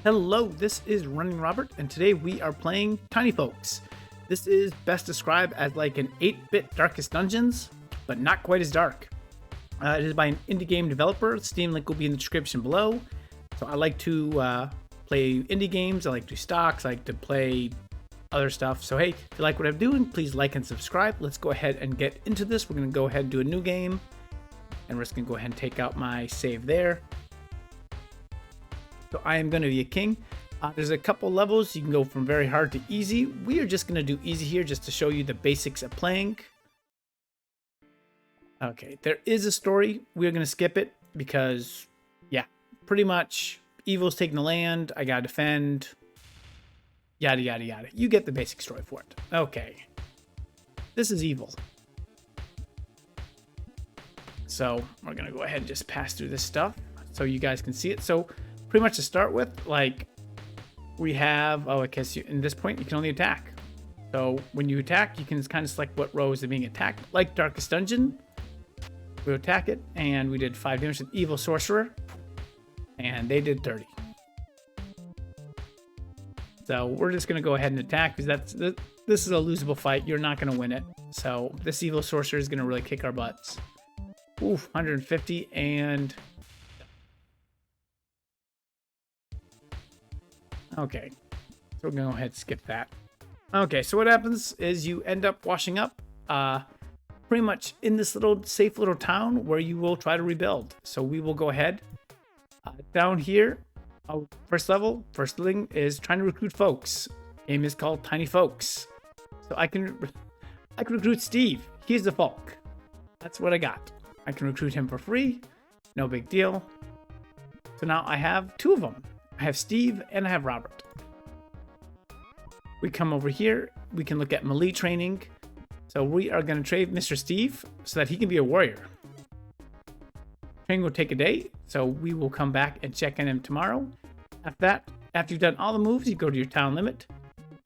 Hello, this is Running Robert, and today we are playing Tinyfolks. This is best described as like an 8-bit Darkest Dungeons, but not quite as dark. It is by an indie game developer. The Steam link will be in the description below. So I like to play indie games, I like to do stocks, I like to play other stuff. So hey, if you like what I'm doing, please like and subscribe. Let's go ahead and get into this. We're going to go ahead and do a new game, and we're just going to go ahead and take out my save there. So I am going to be a king. There's a couple levels. You can go from very hard to easy. We are just going to do easy here just to show you the basics of playing. Okay, there is a story. We're going to skip it because, yeah, pretty much evil's taking the land. I got to defend. Yada, yada, yada. You get the basic story for it. Okay. This is evil. So we're going to go ahead and just pass through this stuff so you guys can see it. So pretty much to start with, like, we have, I guess in this point, you can only attack. So when you attack, you can kind of select what rows are being attacked. Like Darkest Dungeon, we attack it, and we did 5 damage with Evil Sorcerer, and they did 30. So we're just going to go ahead and attack, because this is a losable fight. You're not going to win it. So this Evil Sorcerer is going to really kick our butts. Oof, 150, and okay, so we're gonna go ahead and skip that. Okay, so what happens is you end up washing up pretty much in this little safe little town where you will try to rebuild. So we will go ahead down here. First level, first thing is trying to recruit folks. Game is called Tinyfolks. So I can recruit Steve. He's the folk. That's what I got. I can recruit him for free. No big deal. So now I have 2 of them. I have Steve and I have Robert. We come over here. We can look at melee training. So we are going to trade Mr. Steve so that he can be a warrior. Training will take a day, so we will come back and check on him tomorrow. After that, after you've done all the moves, you go to your town limit.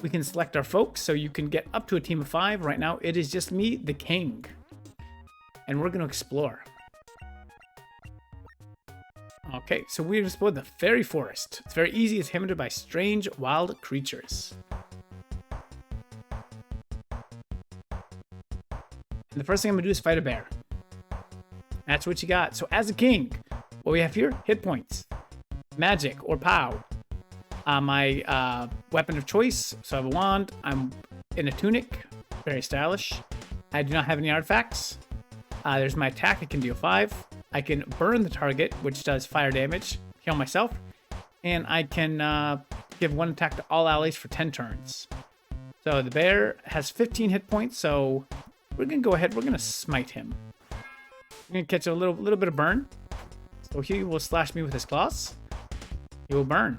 We can select our folks, so you can get up to a team of 5. Right now, it is just me, the king. And we're going to explore. Okay, so we're exploring the fairy forest. It's very easy. It's inhabited by strange, wild creatures. And the first thing I'm going to do is fight a bear. That's what you got. So as a king, what we have here, hit points, magic or POW. My weapon of choice, so I have a wand. I'm in a tunic, very stylish. I do not have any artifacts. There's my attack. I can deal 5. I can burn the target, which does fire damage, heal myself, and I can give 1 attack to all allies for 10 turns. So the bear has 15 hit points, so we're going to go ahead. We're going to smite him. We're going to catch a little bit of burn. So he will slash me with his claws. He will burn.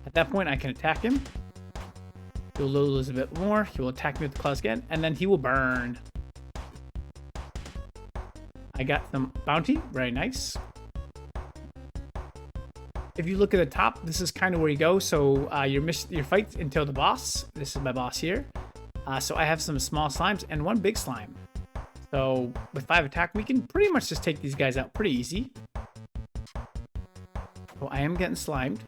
At that point, I can attack him. He will lose a bit more. He will attack me with the claws again, and then he will burn. I got some bounty, very nice. If you look at the top, this is kind of where you go. So your fight until the boss. This is my boss here. So I have some small slimes and 1 big slime. So with 5 attack, we can pretty much just take these guys out pretty easy. So I am getting slimed.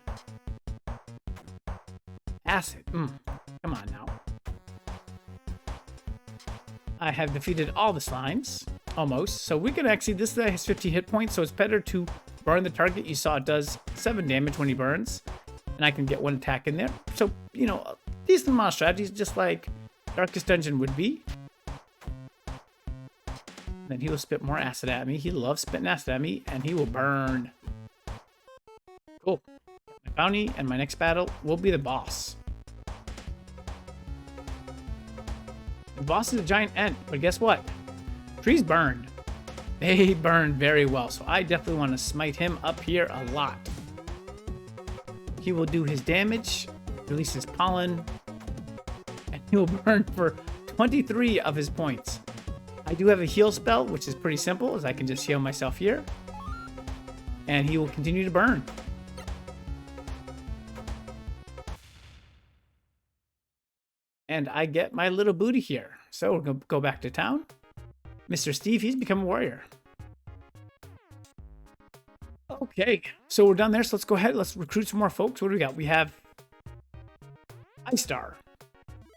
Acid, come on now. I have defeated all the slimes. Almost. So we can actually, this guy has 50 hit points, so it's better to burn the target. You saw it does 7 damage when he burns, and I can get 1 attack in there. So, you know, a decent amount of strategies, just like Darkest Dungeon would be. Then he will spit more acid at me. He loves spitting acid at me, and he will burn. Cool. My bounty and my next battle will be the boss. The boss is a giant ant, but guess what? Trees burn. They burn very well, so I definitely want to smite him up here a lot. He will do his damage, release his pollen, and he will burn for 23 of his points. I do have a heal spell, which is pretty simple, as I can just heal myself here. And he will continue to burn. And I get my little booty here. So we're going to go back to town. Mr. Steve, he's become a warrior. Okay, so we're done there. So let's go ahead. Let's recruit some more folks. What do we got? We have iStar.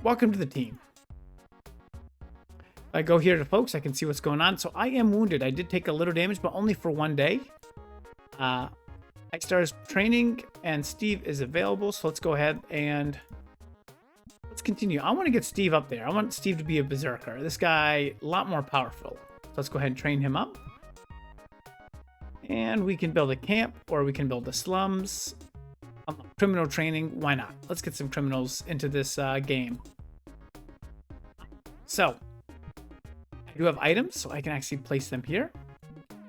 Welcome to the team. If I go here to folks, I can see what's going on. So I am wounded. I did take a little damage, but only for 1 day. iStar is training and Steve is available. So let's go ahead and let's continue. I want to get Steve up there. I want Steve to be a berserker. This guy, a lot more powerful. So let's go ahead and train him up. And we can build a camp or we can build the slums. Criminal training, why not? Let's get some criminals into this game. So, I do have items, so I can actually place them here,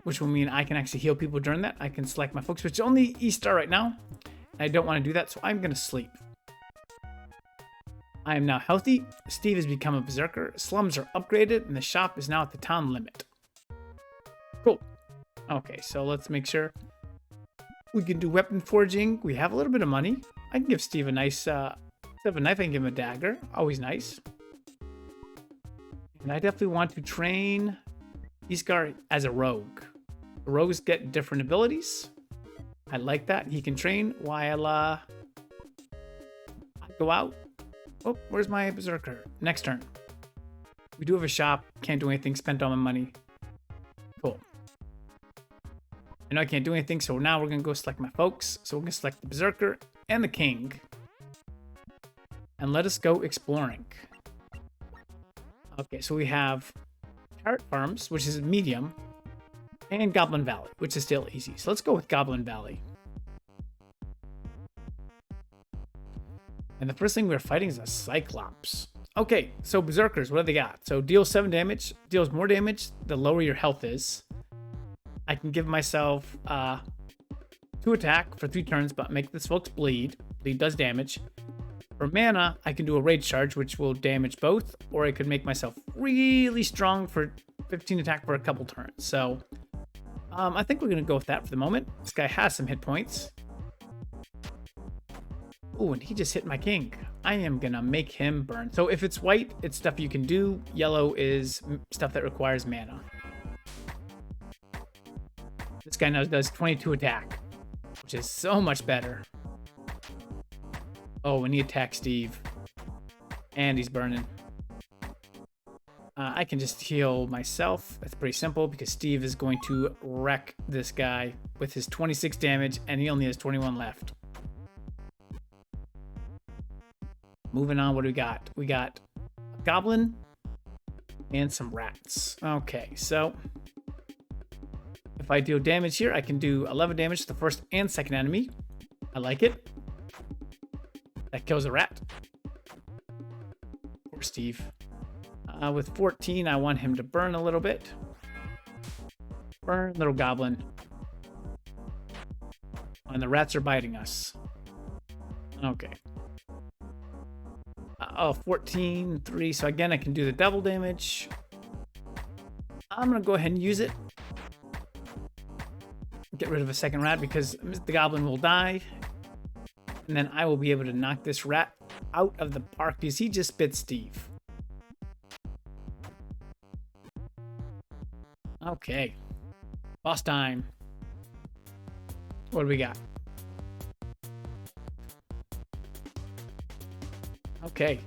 which will mean I can actually heal people during that. I can select my folks, which is only E-star right now. And I don't want to do that, so I'm going to sleep. I am now healthy. Steve has become a berserker. Slums are upgraded, and the shop is now at the town limit. Cool. Okay, so let's make sure we can do weapon forging. We have a little bit of money. I can give Steve a nice, instead of a knife, I can give him a dagger. Always nice. And I definitely want to train Iskar as a rogue. The rogues get different abilities. I like that. He can train while I go out. Oh, where's my berserker? Next turn. We do have a shop. Can't do anything. Spent all my money. Cool. I know I can't do anything, so now we're going to go select my folks. So we're going to select the berserker and the king. And let us go exploring. Okay, so we have Carrot Farms, which is medium, and Goblin Valley, which is still easy. So let's go with Goblin Valley. And the first thing we're fighting is a Cyclops. Okay, so berserkers, what do they got? So deals 7 damage, deals more damage the lower your health is. I can give myself 2 attack for 3 turns, but make this folks bleed. Bleed does damage. For mana, I can do a rage charge, which will damage both, or I could make myself really strong for 15 attack for a couple turns. So I think we're going to go with that for the moment. This guy has some hit points. Oh, and he just hit my king. I am going to make him burn. So if it's white, it's stuff you can do. Yellow is stuff that requires mana. This guy now does 22 attack, which is so much better. Oh, and he attacks Steve. And he's burning. I can just heal myself. That's pretty simple because Steve is going to wreck this guy with his 26 damage, and he only has 21 left. Moving on, what do we got? We got a goblin and some rats. Okay, so if I deal damage here, I can do 11 damage to the first and second enemy. I like it. That kills a rat. Poor Steve. With 14, I want him to burn a little bit. Burn, little goblin. And the rats are biting us. Okay. 14, 3. So again, I can do the double damage. I'm going to go ahead and use it. Get rid of a second rat because the goblin will die. And then I will be able to knock this rat out of the park because he just bit Steve. Okay. Boss time. What do we got? Okay.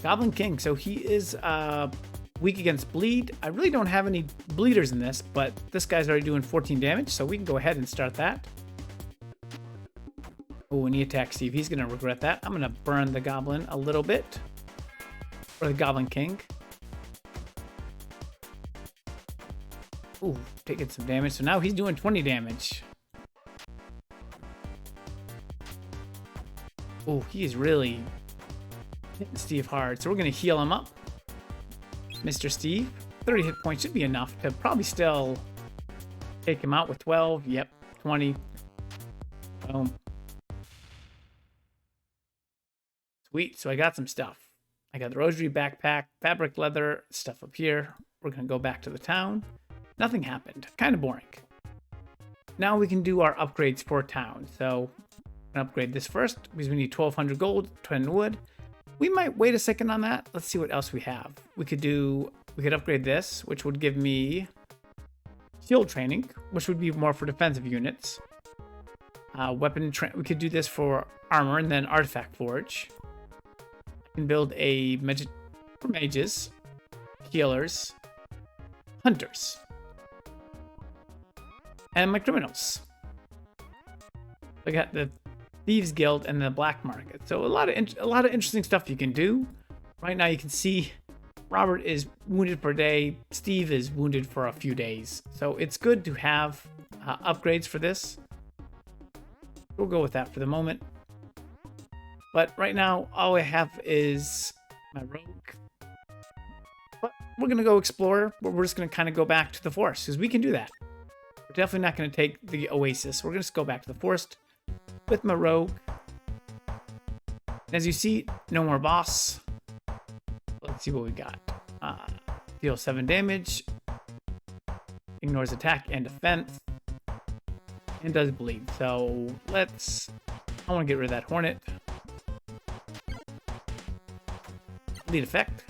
Goblin King. So he is weak against bleed. I really don't have any bleeders in this, but this guy's already doing 14 damage, so we can go ahead and start that. Oh, when he attacks Steve, he's going to regret that. I'm going to burn the goblin a little bit. Or the Goblin King. Ooh, taking some damage. So now he's doing 20 damage. Oh, he is really hitting Steve hard. So we're going to heal him up. Mr. Steve. 30 hit points should be enough to probably still take him out with 12. Yep, 20. Boom. Sweet. So I got some stuff. I got the rosary backpack, fabric leather, stuff up here. We're going to go back to the town. Nothing happened. Kind of boring. Now we can do our upgrades for town. So I'm going to upgrade this first because we need 1,200 gold, 10 wood. We might wait a second on that. Let's see what else we have. We could upgrade this, which would give me shield training, which would be more for defensive units. We could do this for armor and then artifact forge. I can build a magic for mages, healers, hunters, and my criminals. I got the Thieves Guild and the Black Market. So a lot of interesting stuff you can do. Right now you can see Robert is wounded per day. Steve is wounded for a few days. So it's good to have upgrades for this. We'll go with that for the moment. But right now all I have is my rogue. But we're going to go explore. But we're just going to kind of go back to the forest because we can do that. We're definitely not going to take the oasis. We're going to just go back to the forest with my rogue. As you see, no more boss. Let's see what we got. Deal 7 damage. Ignores attack and defense. And does bleed. So I want to get rid of that hornet. Bleed effect.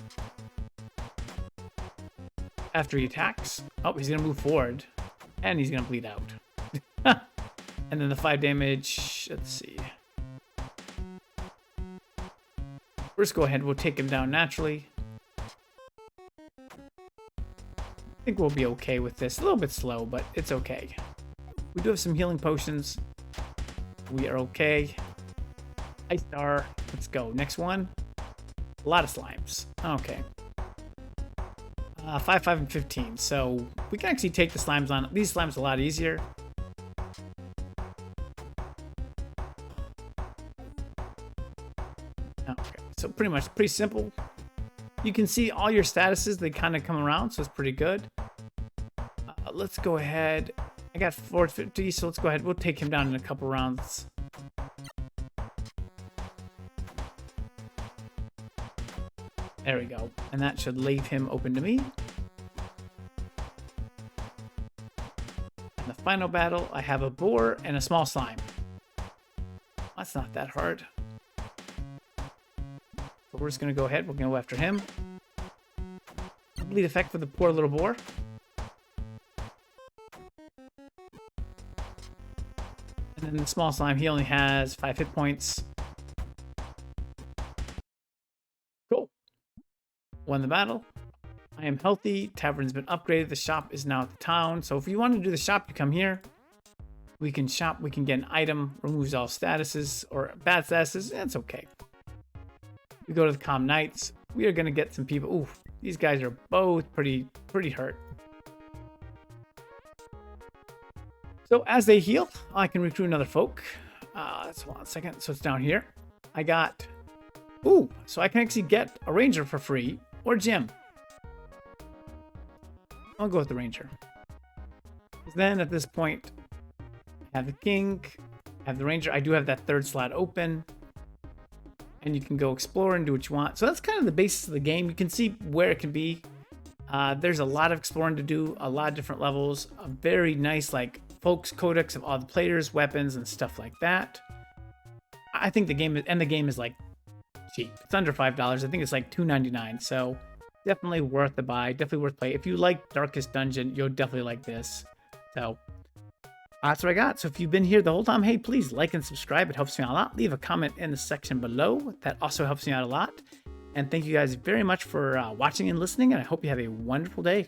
After he attacks. Oh, he's going to move forward. And he's going to bleed out. And then the 5 damage. Let's see. First, go ahead. We'll take him down naturally. I think we'll be okay with this. A little bit slow, but it's okay. We do have some healing potions. We are okay. Ice Star. Let's go. Next one. A lot of slimes. Okay. 5, 5, and 15. So we can actually take the slimes on. These slimes a lot easier. Okay. So pretty simple. You can see all your statuses. They kind of come around, so it's pretty good. Let's go ahead. I got 450, so let's go ahead. We'll take him down in a couple rounds. There we go. And that should leave him open to me. In the final battle, I have a boar and a small slime. That's not that hard. So we're just going to go ahead. We're going to go after him. Bleed effect for the poor little boar. And then the small slime, he only has 5 hit points. Cool. Won the battle. I am healthy. Tavern's been upgraded. The shop is now at the town. So if you want to do the shop, you come here. We can shop. We can get an item. Removes all statuses or bad statuses. That's okay. We go to the Calm Knights. We are going to get some people. Ooh, these guys are both pretty hurt. So as they heal, I can recruit another folk. Let's hold on a second. So it's down here. I got... Ooh, so I can actually get a ranger for free or Jim. I'll go with the ranger. Then at this point, I have the king, I have the ranger. I do have that third slot open. And you can go explore and do what you want. So that's kind of the basis of the game. You can see where it can be. There's a lot of exploring to do, a lot of different levels, a very nice like folks codex of all the players, weapons, and stuff like that. I think the game is like cheap. It's under $5. I think it's like $2.99. So definitely worth the buy. Definitely worth play. If you like Darkest Dungeon, you'll definitely like this. So that's what I got. So if you've been here the whole time, hey, please like and subscribe. It helps me out a lot. Leave a comment in the section below. That also helps me out a lot. And thank you guys very much for watching and listening. And I hope you have a wonderful day.